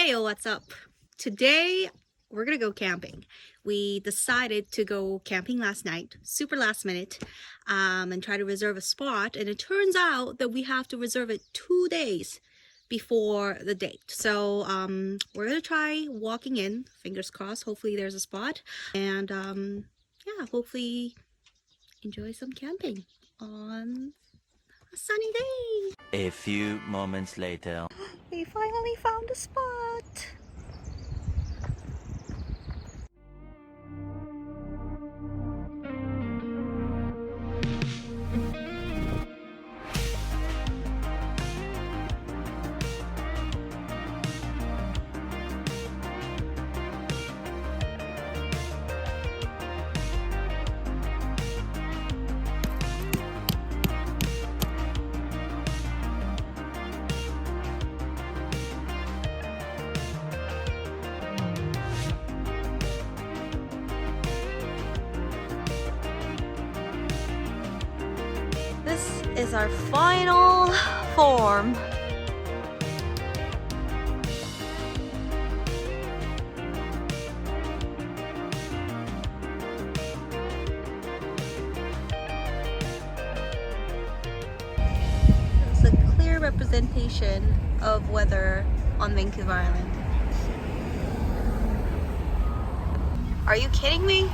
Hey, what's up? Today we're gonna go camping. We decided to go camping last night, super last minute, and try to reserve a spot. And it turns out that we have to reserve it 2 days before the date. So we're gonna try walking in, fingers crossed. Hopefully there's a spot, and yeah, hopefully enjoy some camping on a sunny day. A few moments later. We finally found a spot. This is our final form. It's a clear representation of weather on Vancouver Island. Are you kidding me?